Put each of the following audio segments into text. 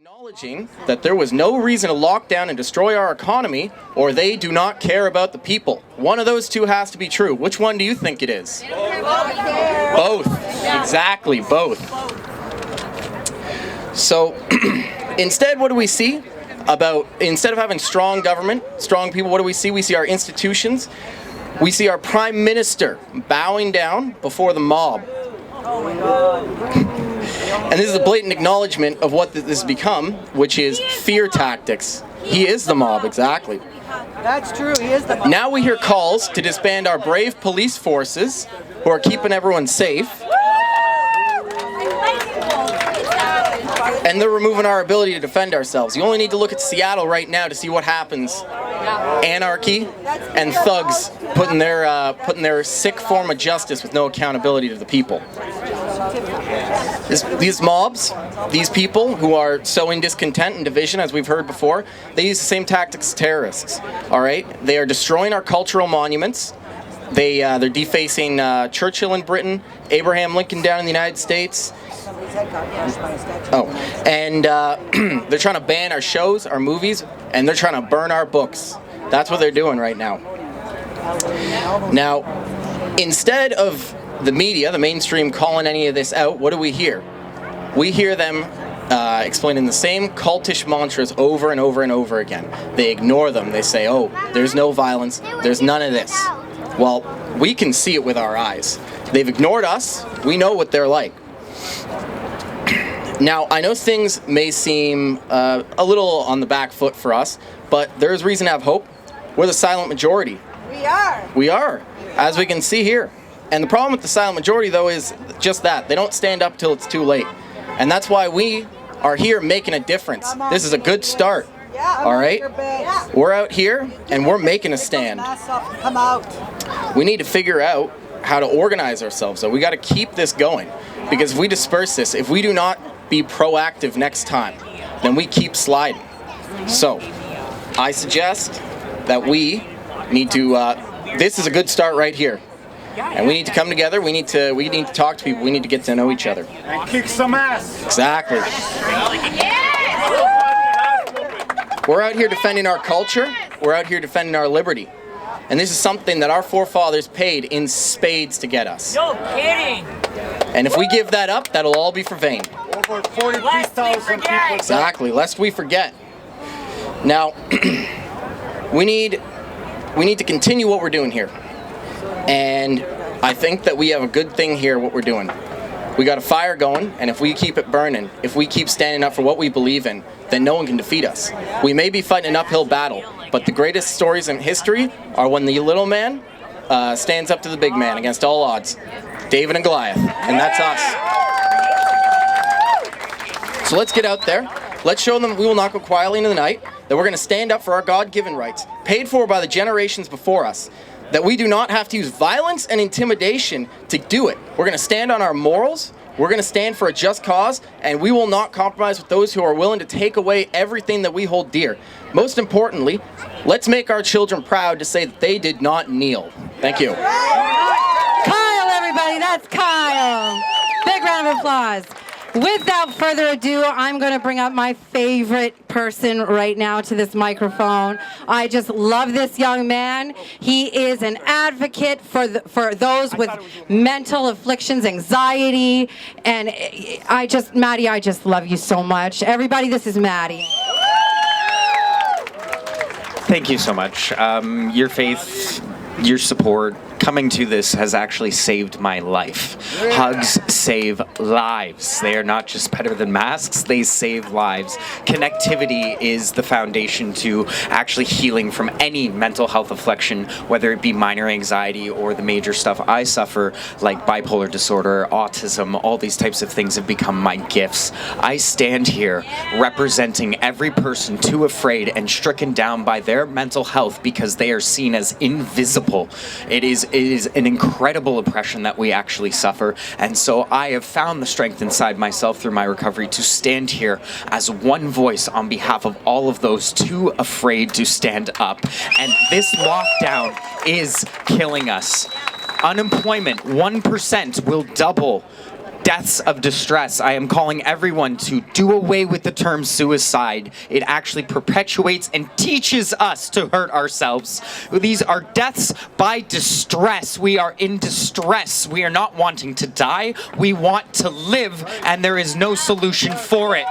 Acknowledging that there was no reason to lock down and destroy our economy, or they do not care about the people. One of those two has to be true. Which one do you think it is? Both. Exactly, both. So, instead, what do we see? Instead of having strong government, strong people, what do we see? We see our institutions. We see our Prime Minister bowing down before the mob. Oh my God. And this is a blatant acknowledgement of what this has become, which is fear tactics. He is the mob, exactly. That's true, he is the mob. Now we hear calls to disband our brave police forces who are keeping everyone safe. And they're removing our ability to defend ourselves. You only need to look at Seattle right now to see what happens. Anarchy and thugs putting their sick form of justice with no accountability to the people. These mobs, these people who are sowing discontent and division, as we've heard before, they use the same tactics as terrorists. All right, they are destroying our cultural monuments. They're defacing Churchill in Britain, Abraham Lincoln down in the United States. Oh, and they're trying to ban our shows, our movies, and they're trying to burn our books. That's what they're doing right now. Now, instead of the media, the mainstream, calling any of this out, what do we hear? We hear them explaining the same cultish mantras over and over and over again. They ignore them. They say, oh, there's no violence. There's none of this. Well, we can see it with our eyes. They've ignored us. We know what they're like. Now, I know things may seem a little on the back foot for us, but there's reason to have hope. We're the silent majority. We are. We are, as we can see here. And the problem with the silent majority, though, is just that. They don't stand up till it's too late. And that's why we are here making a difference. This is a good start. All right? We're out here, and we're making a stand. Come out. We need to figure out how to organize ourselves, though. We got to keep this going. Because if we disperse this, if we do not be proactive next time, then we keep sliding. So, I suggest that we need to, this is a good start right here. And we need to come together, we need to talk to people, we need to get to know each other. And kick some ass! Exactly. We're out here defending our culture, we're out here defending our liberty. And this is something that our forefathers paid in spades to get us. No kidding! And if we give that up, that'll all be for vain. Over 43,000 people. Exactly, lest we forget. Now, we need to continue what we're doing here. And I think that we have a good thing here, what we're doing. We got a fire going, and if we keep it burning, if we keep standing up for what we believe in, then no one can defeat us. We may be fighting an uphill battle, but the greatest stories in history are when the little man stands up to the big man against all odds. David and Goliath, and that's us. So let's get out there. Let's show them we will not go quietly into the night, that we're going to stand up for our God-given rights, paid for by the generations before us, that we do not have to use violence and intimidation to do it. We're going to stand on our morals, we're going to stand for a just cause, and we will not compromise with those who are willing to take away everything that we hold dear. Most importantly, let's make our children proud to say that they did not kneel. Thank you. Kyle, everybody, that's Kyle. Big round of applause. Without further ado, I'm going to bring up my favorite person right now to this microphone. I just love this young man. He is an advocate for those with mental afflictions, anxiety, and Maddie, I just love you so much. Everybody, this is Maddie. Thank you so much. Your faith, your support, coming to this has actually saved my life. Hugs save lives. They are not just better than masks, they save lives. Connectivity is the foundation to actually healing from any mental health affliction, whether it be minor anxiety or the major stuff I suffer, like bipolar disorder, autism, all these types of things have become my gifts. I stand here representing every person too afraid and stricken down by their mental health because they are seen as invisible. It is an incredible oppression that we actually suffer, and so I have found the strength inside myself through my recovery to stand here as one voice on behalf of all of those too afraid to stand up. And this lockdown is killing us. Unemployment, 1% will double deaths of distress. I am calling everyone to do away with the term suicide. It actually perpetuates and teaches us to hurt ourselves. These are deaths by distress. We are in distress. We are not wanting to die. We want to live, and there is no solution for it.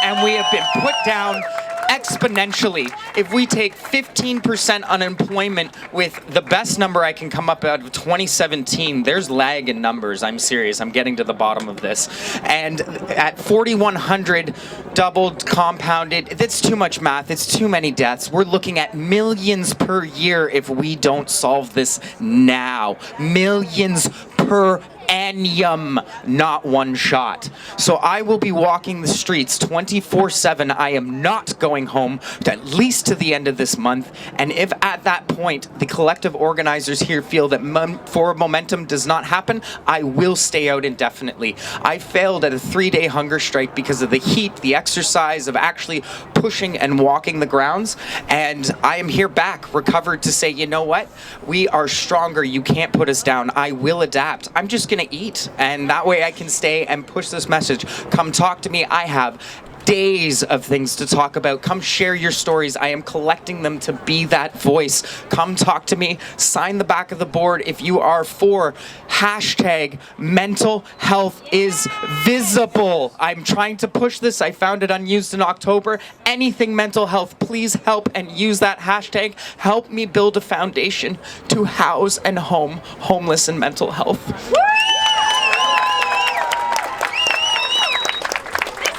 And we have been put down exponentially. If we take 15% unemployment with the best number I can come up out of 2017, there's lag in numbers. I'm serious. I'm getting to the bottom of this. And at 4,100 doubled, compounded, that's too much math. It's too many deaths. We're looking at millions per year if we don't solve this now. Millions per annum, not one shot. So I will be walking the streets 24/7. I am not going home at least to the end of this month. And if at that point the collective organizers here feel that forward momentum does not happen, I will stay out indefinitely. I failed at a 3-day hunger strike because of the heat, the exercise of actually pushing and walking the grounds. And I am here back, recovered, to say, you know what? We are stronger. You can't put us down. I will adapt. I'm just going to eat, and that way I can stay and push this message. Come talk to me. I have days of things to talk about. Come share your stories. I am collecting them to be that voice. Come talk to me. Sign the back of the board if you are for hashtag mental health is visible. I'm trying to push this. I found it unused in October. Anything mental health, please help and use that hashtag. Help me build a foundation to house and home homeless and mental health.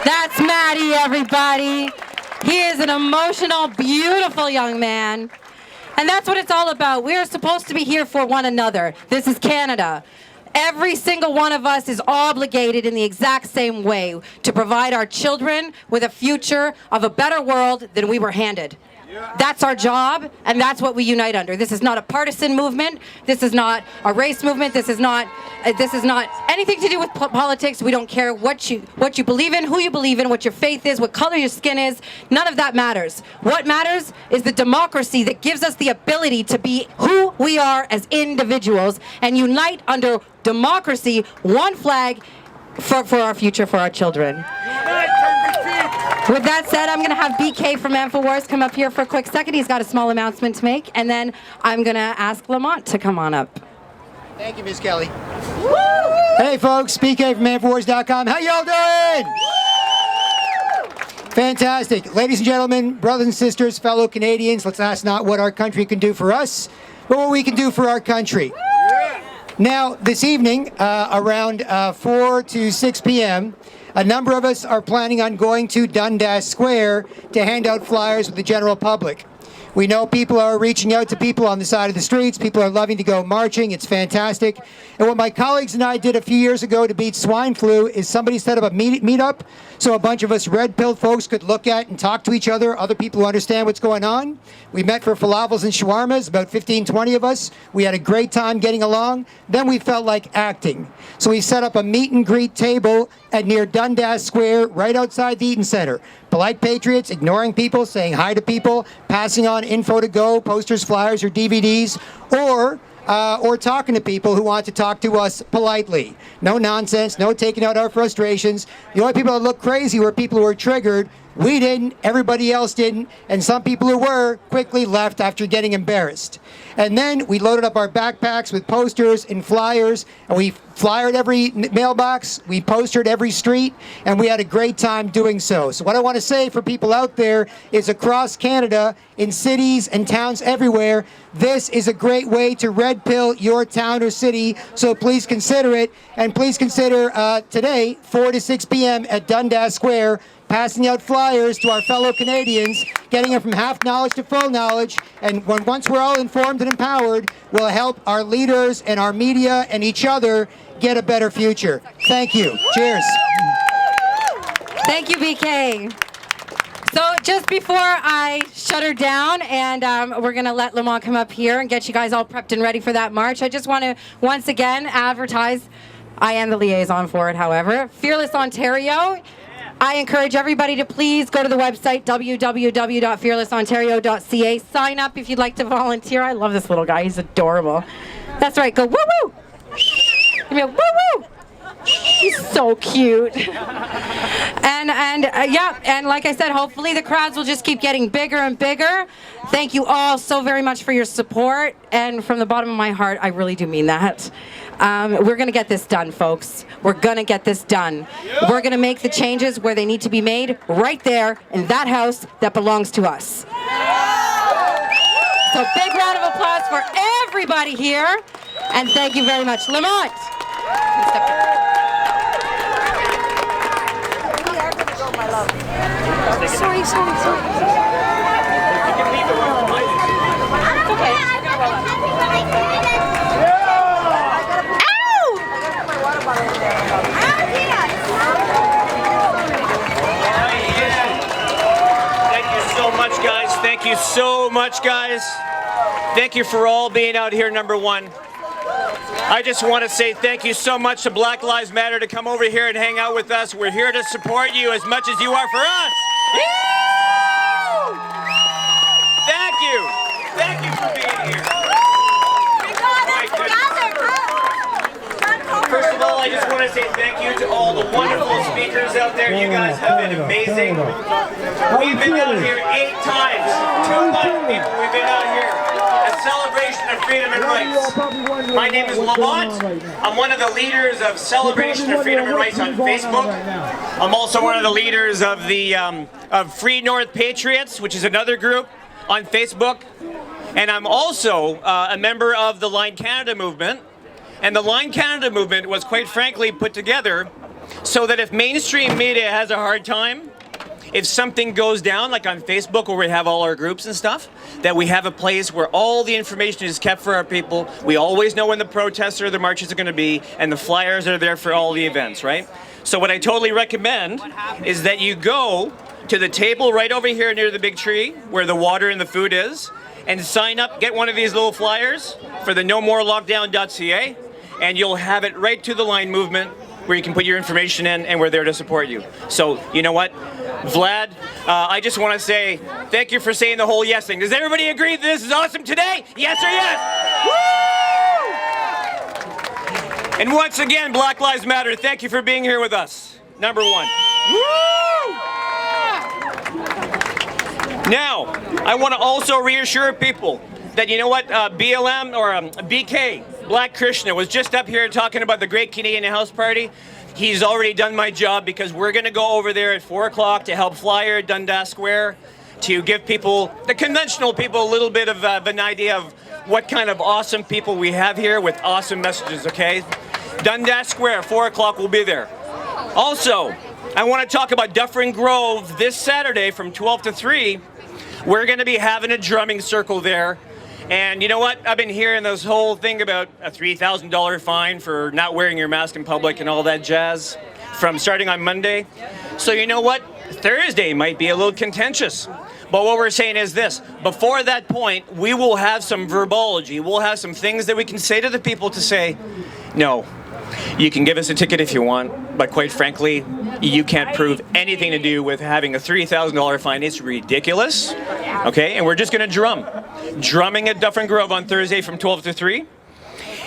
That's Maddie, everybody. He is an emotional, beautiful young man. And that's what it's all about. We are supposed to be here for one another. This is Canada. Every single one of us is obligated in the exact same way to provide our children with a future of a better world than we were handed. That's our job, and that's what we unite under. This is not a partisan movement. This is not a race movement. This is not anything to do with politics. We don't care what you believe in, who you believe in, what your faith is, what color your skin is. None of that matters. What matters is the democracy that gives us the ability to be who we are as individuals and unite under democracy, one flag, for our future, for our children. With that said, I'm going to have BK from InfoWars come up here for a quick second. He's got a small announcement to make, and then I'm going to ask Lamont to come on up. Thank you, Ms. Kelly. Woo! Hey, folks, BK from InfoWars.com. How y'all doing? Fantastic. Ladies and gentlemen, brothers and sisters, fellow Canadians, let's ask not what our country can do for us, but what we can do for our country. Now, this evening, around 4 to 6 p.m., a number of us are planning on going to Dundas Square to hand out flyers with the general public. We know people are reaching out to people on the side of the streets. People are loving to go marching. It's fantastic. And what my colleagues and I did a few years ago to beat swine flu is somebody set up a meetup so a bunch of us red-pilled folks could look at and talk to each other, other people who understand what's going on. We met for falafels and shawarmas, about 15, 20 of us. We had a great time getting along. Then we felt like acting. So we set up a meet and greet table at near Dundas Square, right outside the Eaton Center. Polite patriots, ignoring people, saying hi to people, passing on info to go, posters, flyers, or DVDs, or talking to people who want to talk to us politely. No nonsense, no taking out our frustrations. The only people that look crazy were people who were triggered. We didn't, everybody else didn't, and some people who were quickly left after getting embarrassed. And then we loaded up our backpacks with posters and flyers, and we flyered every mailbox, we postered every street, and we had a great time doing so. So what I want to say for people out there is across Canada, in cities and towns everywhere, this is a great way to red pill your town or city, so please consider it. And please consider today, 4 to 6 p.m. at Dundas Square, passing out flyers to our fellow Canadians, getting them from half knowledge to full knowledge, and once we're all informed and empowered, we'll help our leaders and our media and each other get a better future. Thank you. Cheers. Thank you, BK. So just before I shut her down, and we're going to let Lamont come up here and get you guys all prepped and ready for that march, I just want to once again advertise, I am the liaison for it, however, Fearless Ontario. I encourage everybody to please go to the website, www.fearlessontario.ca. Sign up if you'd like to volunteer. I love this little guy. He's adorable. That's right. Go woo-woo. Give me a woo-woo. He's so cute. And like I said, hopefully the crowds will just keep getting bigger and bigger. Thank you all so very much for your support, and from the bottom of my heart, I really do mean that. We're gonna get this done, folks. We're gonna get this done. We're gonna make the changes where they need to be made, right there in that house that belongs to us. So big round of applause for everybody here, and thank you very much. Lamont. Sorry. It's okay. Thank you so much, guys. Thank you for all being out here, number one. I just want to say thank you so much to Black Lives Matter to come over here and hang out with us. We're here to support you as much as you are for us. Thank you. Thank you for being here. First of all, I just want to say thank you to all the wonderful speakers out there. You guys have been amazing. We've been out here 8 times. 2 months, people, we've been out here. A celebration of freedom and rights. My name is Lamont. I'm one of the leaders of Celebration of Freedom and Rights on Facebook. I'm also one of the leaders of the of Free North Patriots, which is another group on Facebook. And I'm also a member of the Line Canada movement. And the Line Canada movement was, quite frankly, put together so that if mainstream media has a hard time, if something goes down, like on Facebook where we have all our groups and stuff, that we have a place where all the information is kept for our people. We always know when the protests or the marches are going to be, and the flyers are there for all the events, right? So what I totally recommend is that you go to the table right over here near the big tree where the water and the food is, and sign up, get one of these little flyers for the nomorolockdown.ca, and you'll have it right to the Line movement where you can put your information in, and we're there to support you. So, you know what? Vlad, I just want to say thank you for saying the whole yes thing. Does everybody agree that this is awesome today? Yes or yes? Woo! And once again, Black Lives Matter, thank you for being here with us. Number one. Woo! Now, I want to also reassure people that, you know what, BLM or BK, Black Krishna, was just up here talking about the Great Canadian House Party. He's already done my job because we're going to go over there at 4 o'clock to help flyer Dundas Square, to give people, the conventional people, a little bit of an idea of what kind of awesome people we have here with awesome messages, okay? Dundas Square, 4 o'clock, we'll be there. Also, I want to talk about Dufferin Grove this Saturday from 12 to 3. We're going to be having a drumming circle there. And you know what? I've been hearing this whole thing about a $3,000 fine for not wearing your mask in public and all that jazz from starting on Monday. So you know what? Thursday might be a little contentious. But what we're saying is this. Before that point, we will have some verbology. We'll have some things that we can say to the people to say, no, you can give us a ticket if you want, but quite frankly, you can't prove anything to do with having a $3,000 fine. It's ridiculous. Okay, and we're just going to drumming at Dufferin Grove on Thursday from 12 to 3.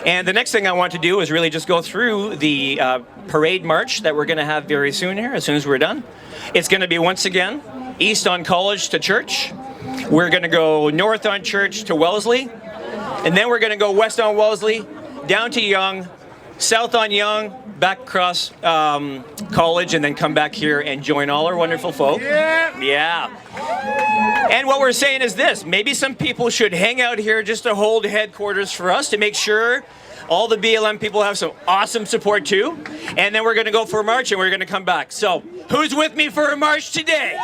And the next thing I want to do is really just go through the parade march that we're going to have very soon here, as soon as we're done. It's going to be, once again, east on College to Church. We're going to go north on Church to Wellesley. And then we're going to go west on Wellesley, down to Yonge, south on Yonge, back across College, and then come back here and join all our wonderful folk. Yeah. And what we're saying is this. Maybe some people should hang out here just to hold headquarters for us to make sure all the BLM people have some awesome support too. And then we're going to go for a march and we're going to come back. So who's with me for a march today?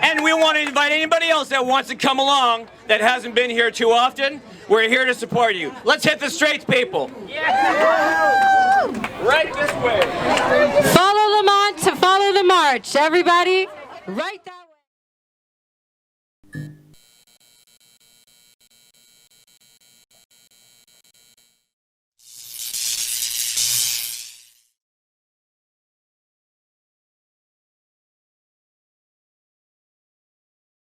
And we want to invite anybody else that wants to come along that hasn't been here too often. We're here to support you. Let's hit the streets, people. Yeah. Right this way. Follow Lamont to follow the march. Everybody, right that way.